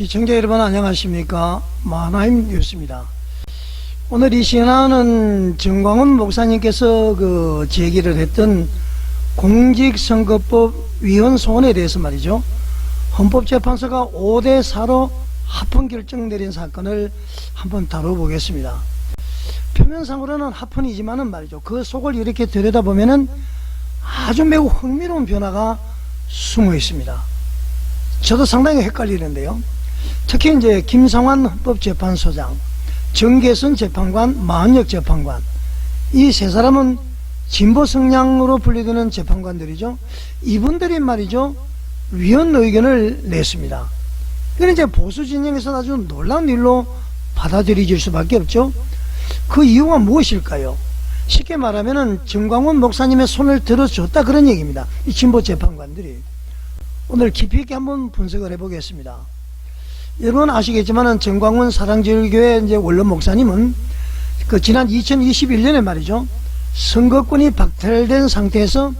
시청자 여러분 안녕하십니까. 마하나임 뉴스입니다. 오늘 이 시간은 정광훈 목사님께서 제기를 했던 공직선거법 위헌 소원에 대해서 말이죠, 헌법재판소가 5대4로 합헌 결정 내린 사건을 한번 다뤄보겠습니다. 표면상으로는 합헌이지만은 말이죠, 그 속을 이렇게 들여다보면은 아주 매우 흥미로운 변화가 숨어 있습니다. 저도 상당히 헷갈리는데요. 특히 이제 김상환 헌법재판소장, 정계선 재판관, 마은혁 재판관, 이 세 사람은 진보 성향으로 분류되는 재판관들이죠. 이분들이 말이죠, 위헌 의견을 냈습니다. 이건 이제 보수 진영에서 아주 놀라운 일로 받아들여질 수밖에 없죠. 그 이유가 무엇일까요? 쉽게 말하면은 정광훈 목사님의 손을 들어줬다, 그런 얘기입니다. 이 진보 재판관들이. 오늘 깊이 있게 한번 분석을 해보겠습니다. 여러분 아시겠지만은 정광훈 사랑제일교회 이제 원로 목사님은 지난 2021년에 말이죠, 선거권이 박탈된 상태에서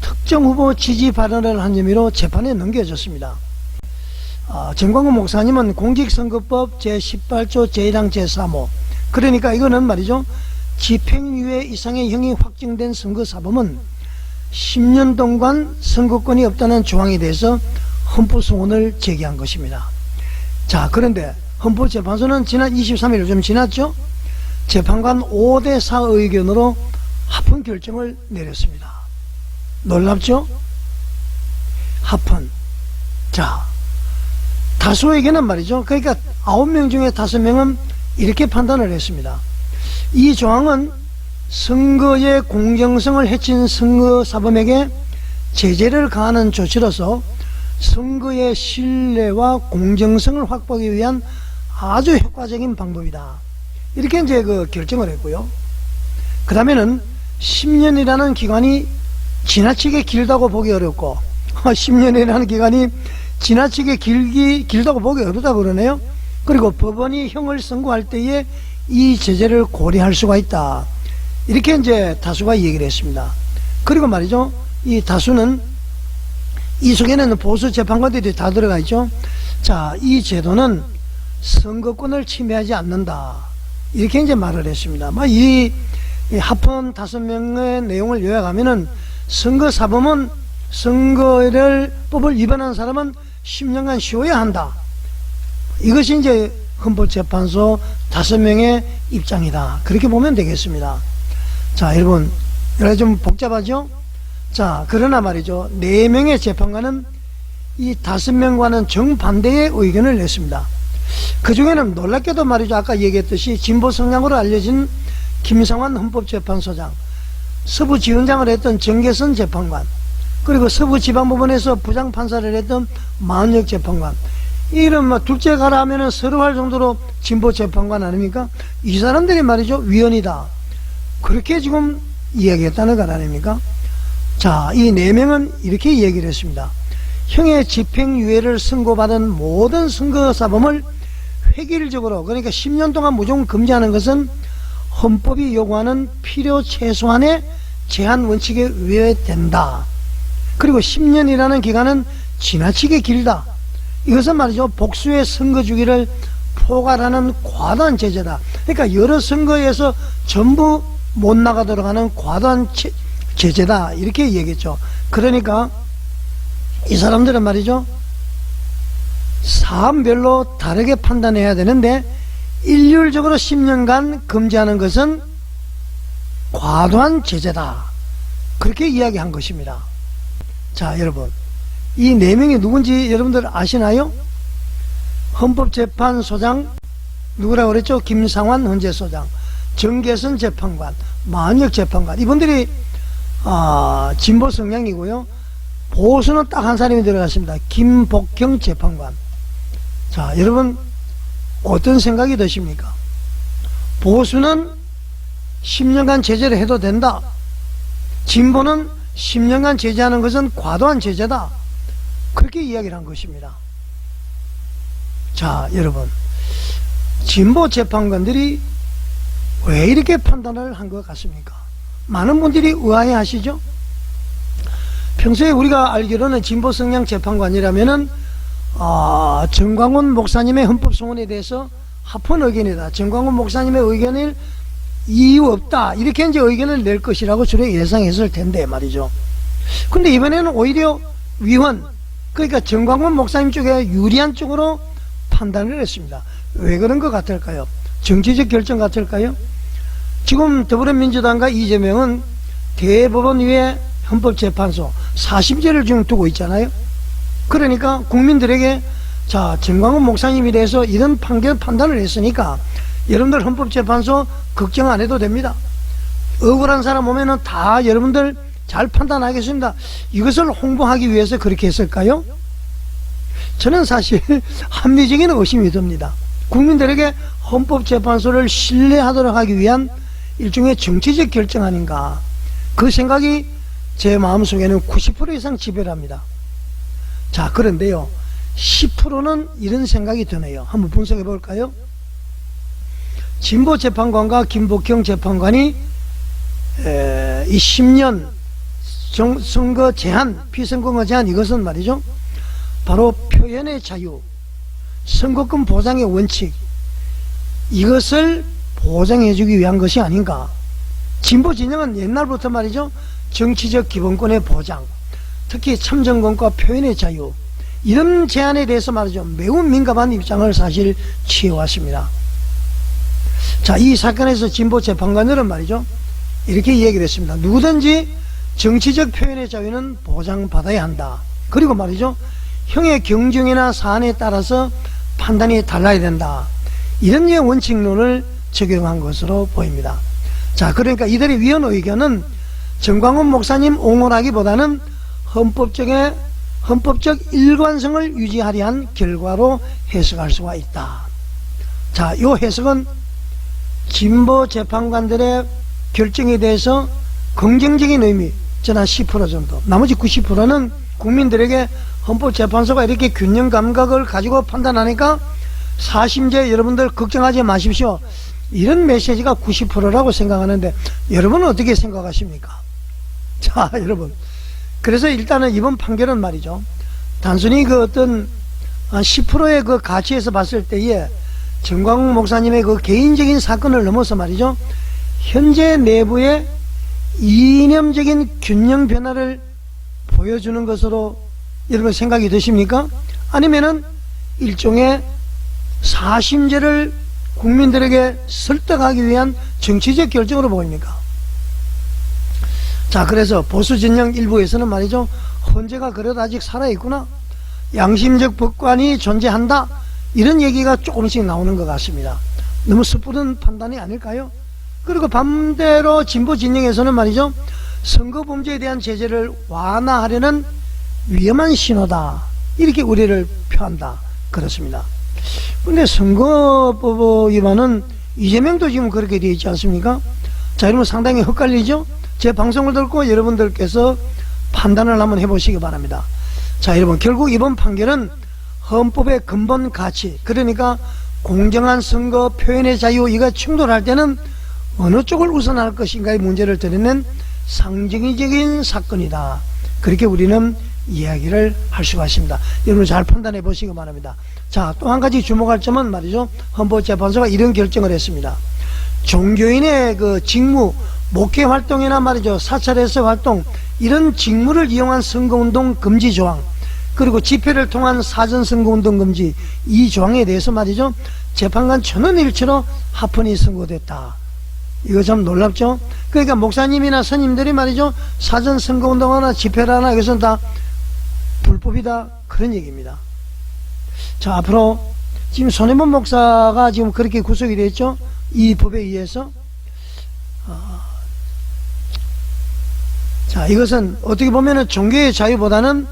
특정 후보 지지 발언을 한 혐의로 재판에 넘겨졌습니다. 정광훈 목사님은 공직선거법 제18조 제1항 제3호, 그러니까 이거는 말이죠, 집행유예 이상의 형이 확정된 선거사범은 10년 동안 선거권이 없다는 조항에 대해서 헌법소원을 제기한 것입니다. 자, 그런데 헌법재판소는 지난 23일 좀 지났죠? 재판관 5대4 의견으로 합헌 결정을 내렸습니다. 놀랍죠? 합헌. 자, 다수에게는 말이죠, 그러니까 9명 중에 5명은 이렇게 판단을 했습니다. 이 조항은 선거의 공정성을 해친 선거사범에게 제재를 가하는 조치로서 선거의 신뢰와 공정성을 확보하기 위한 아주 효과적인 방법이다, 이렇게 이제 결정을 했고요. 그 다음에는 10년이라는 기간이 지나치게 길다고 보기 어렵고 10년이라는 기간이 지나치게 길다고 보기 어렵다고 그러네요. 그리고 법원이 형을 선고할 때에 이 제재를 고려할 수가 있다, 이렇게 이제 다수가 얘기를 했습니다. 그리고 말이죠, 이 다수는, 이 속에는 보수 재판관들이 다 들어가 있죠. 자, 이 제도는 선거권을 침해하지 않는다, 이렇게 이제 말을 했습니다. 이 합헌 5명의 내용을 요약하면은 선거사범은 선거법을 위반한 사람은 10년간 쉬어야 한다, 이것이 이제 헌법재판소 5명의 입장이다, 그렇게 보면 되겠습니다. 자, 여러분, 여기 좀 복잡하죠? 자, 그러나 말이죠, 4명의 재판관은 이 5명과는 정반대의 의견을 냈습니다. 그 중에는 놀랍게도 말이죠, 아까 얘기했듯이 진보 성향으로 알려진 김상환 헌법재판소장, 서부지원장을 했던 정계선 재판관, 그리고 서부지방법원에서 부장판사를 했던 마은혁 재판관, 이런 둘째 가라 하면은 서로 할 정도로 진보 재판관 아닙니까? 이 사람들이 말이죠, 위헌이다, 그렇게 지금 이야기했다는 것 아닙니까? 자, 이 4명은 이렇게 얘기를 했습니다. 형의 집행유예를 선고받은 모든 선거사범을 획일적으로, 그러니까 10년 동안 무조건 금지하는 것은 헌법이 요구하는 필요 최소한의 제한 원칙에 위배된다. 그리고 10년이라는 기간은 지나치게 길다. 이것은 말이죠, 복수의 선거 주기를 포괄하는 과도한 제재다. 그러니까 여러 선거에서 전부 못 나가도록 하는 과도한 제재다, 이렇게 얘기했죠. 그러니까 이 사람들은 말이죠, 사안별로 다르게 판단해야 되는데 일률적으로 10년간 금지하는 것은 과도한 제재다, 그렇게 이야기한 것입니다. 자, 여러분, 이 4명이 누군지 여러분들 아시나요? 헌법재판소장 누구라고 그랬죠? 김상환 헌재소장, 정계선 재판관, 마은혁 재판관, 이분들이 진보 성향이고요. 보수는 딱 한 사람이 들어갔습니다. 김복형 재판관. 자, 여러분 어떤 생각이 드십니까? 보수는 10년간 제재를 해도 된다, 진보는 10년간 제재하는 것은 과도한 제재다, 그렇게 이야기를 한 것입니다. 자, 여러분, 진보 재판관들이 왜 이렇게 판단을 한 것 같습니까? 많은 분들이 의아해 하시죠? 평소에 우리가 알기로는 진보 성향 재판관이라면은 정광훈 목사님의 헌법소원에 대해서 합헌 의견이다. 정광훈 목사님의 의견을 이유 없다. 이렇게 이제 의견을 낼 것이라고 주로 예상했을 텐데 말이죠. 근데 이번에는 오히려 위헌, 그러니까 정광훈 목사님 쪽에 유리한 쪽으로 판단을 했습니다. 왜 그런 것 같을까요? 정치적 결정 같을까요? 지금 더불어민주당과 이재명은 대법원 위에 헌법재판소 40제를 지금 두고 있잖아요. 그러니까 국민들에게 자, 정광훈 목사님에 대해서 이런 판단을 했으니까 여러분들 헌법재판소 걱정 안 해도 됩니다. 억울한 사람 오면은 다 여러분들 잘 판단하겠습니다. 이것을 홍보하기 위해서 그렇게 했을까요? 저는 사실 합리적인 의심이 듭니다. 국민들에게 헌법재판소를 신뢰하도록 하기 위한 일종의 정치적 결정 아닌가. 그 생각이 제 마음속에는 90% 이상 지배를 합니다. 자, 그런데요, 10%는 이런 생각이 드네요. 한번 분석해 볼까요? 진보 재판관과 김복형 재판관이 이 10년 선거 제한, 피선거 제한, 이것은 말이죠, 바로 표현의 자유, 선거권 보장의 원칙, 이것을 보장해 주기 위한 것이 아닌가. 진보 진영은 옛날부터 말이죠, 정치적 기본권의 보장, 특히 참정권과 표현의 자유, 이런 제안에 대해서 말이죠, 매우 민감한 입장을 사실 취해왔습니다. 자, 이 사건에서 진보 재판관들은 말이죠, 이렇게 얘기를 했습니다. 누구든지 정치적 표현의 자유는 보장받아야 한다. 그리고 말이죠, 형의 경중이나 사안에 따라서 판단이 달라야 된다. 이런 류의 원칙론을 적용한 것으로 보입니다. 자, 그러니까 이들의 위헌 의견은 정광훈 목사님 옹호하기보다는 헌법적 일관성을 유지하려 한 결과로 해석할 수가 있다. 자, 이 해석은 진보 재판관들의 결정에 대해서 긍정적인 의미, 전 한 10% 정도, 나머지 90%는 국민들에게 헌법재판소가 이렇게 균형 감각을 가지고 판단하니까 사심제 여러분들 걱정하지 마십시오, 이런 메시지가 90%라고 생각하는데 여러분은 어떻게 생각하십니까? 자, 여러분, 그래서 일단은 이번 판결은 말이죠, 단순히 그 어떤 10%의 그 가치에서 봤을 때에 정광훈 목사님의 그 개인적인 사건을 넘어서 말이죠, 현재 내부의 이념적인 균형 변화를 보여주는 것으로 여러분 생각이 드십니까? 아니면은 일종의 사심제를 국민들에게 설득하기 위한 정치적 결정으로 보입니까? 자, 그래서 보수 진영 일부에서는 말이죠, 헌재가 그래도 아직 살아있구나, 양심적 법관이 존재한다, 이런 얘기가 조금씩 나오는 것 같습니다. 너무 섣부른 판단이 아닐까요? 그리고 반대로 진보 진영에서는 말이죠, 선거범죄에 대한 제재를 완화하려는 위험한 신호다, 이렇게 우려를 표한다, 그렇습니다. 근데 선거법 위반은 이재명도 지금 그렇게 되어 있지 않습니까? 자, 여러분 상당히 헷갈리죠? 제 방송을 듣고 여러분들께서 판단을 한번 해보시기 바랍니다. 자, 여러분, 결국 이번 판결은 헌법의 근본 가치, 그러니까 공정한 선거 표현의 자유, 이가 충돌할 때는 어느 쪽을 우선할 것인가의 문제를 드리는 상징적인 사건이다, 그렇게 우리는 이야기를 할 수가 있습니다. 여러분 잘 판단해 보시기 바랍니다. 자, 또 한 가지 주목할 점은 말이죠, 헌법재판소가 이런 결정을 했습니다. 종교인의 그 직무, 목회 활동이나 말이죠, 사찰에서 활동, 이런 직무를 이용한 선거운동 금지 조항, 그리고 집회를 통한 사전 선거운동 금지, 이 조항에 대해서 말이죠, 재판관 전원일치로 합헌이 선고됐다. 이거 참 놀랍죠? 그러니까 목사님이나 스님들이 말이죠, 사전 선거운동하나 집회를 하나, 이것은 다 불법이다, 그런 얘기입니다. 자, 앞으로 지금 손혜원 목사가 지금 그렇게 구속이 됐죠, 이 법에 의해서. 자, 이것은 어떻게 보면은 종교의 자유보다는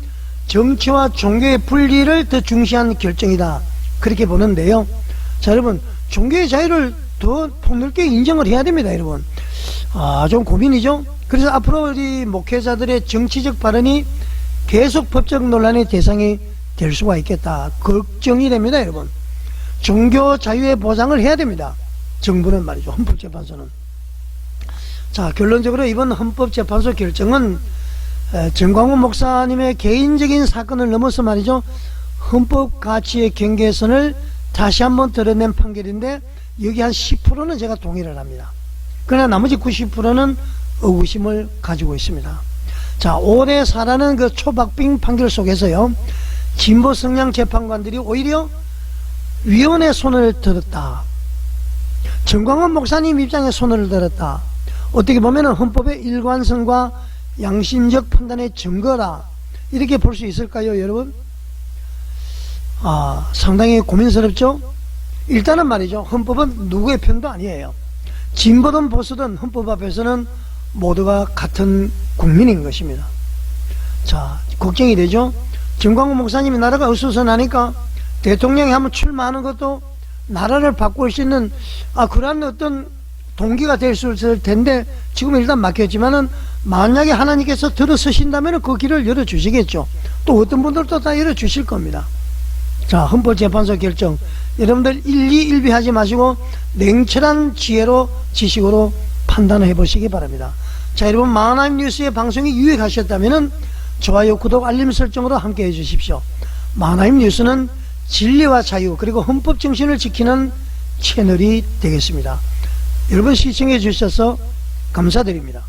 정치와 종교의 분리를 더 중시한 결정이다, 그렇게 보는데요. 자, 여러분, 종교의 자유를 더 폭넓게 인정을 해야 됩니다, 여러분. 좀 고민이죠. 그래서 앞으로 우리 목회자들의 정치적 발언이 계속 법적 논란의 대상이 될 수가 있겠다, 걱정이 됩니다, 여러분. 종교 자유의 보장을 해야 됩니다, 정부는 말이죠, 헌법재판소는. 자, 결론적으로 이번 헌법재판소 결정은 정광훈 목사님의 개인적인 사건을 넘어서 말이죠, 헌법 가치의 경계선을 다시 한번 드러낸 판결인데 여기 한 10%는 제가 동의를 합니다. 그러나 나머지 90%는 의구심을 가지고 있습니다. 자, 5대 4라는 그 초박빙 판결 속에서요, 진보 성향 재판관들이 오히려 위원의 손을 들었다. 정광훈 목사님 입장에 손을 들었다. 어떻게 보면 헌법의 일관성과 양심적 판단의 증거라, 이렇게 볼 수 있을까요, 여러분? 상당히 고민스럽죠? 일단은 말이죠, 헌법은 누구의 편도 아니에요. 진보든 보수든 헌법 앞에서는 모두가 같은 국민인 것입니다. 자, 걱정이 되죠? 정광훈 목사님이 나라가 어수선하니까 대통령이 한번 출마하는 것도 나라를 바꿀 수 있는 그러한 어떤 동기가 될 수 있을 텐데, 지금 일단 막혔지만은 만약에 하나님께서 들어서신다면 그 길을 열어주시겠죠. 또 어떤 분들도 다 열어주실 겁니다. 자, 헌법재판소 결정, 여러분들 일희일비하지 마시고 냉철한 지혜로, 지식으로 판단을 해보시기 바랍니다. 자, 여러분, 마하나임 뉴스의 방송이 유익하셨다면 좋아요, 구독, 알림 설정으로 함께 해주십시오. 마하나임 뉴스는 진리와 자유 그리고 헌법 정신을 지키는 채널이 되겠습니다. 여러분, 시청해 주셔서 감사드립니다.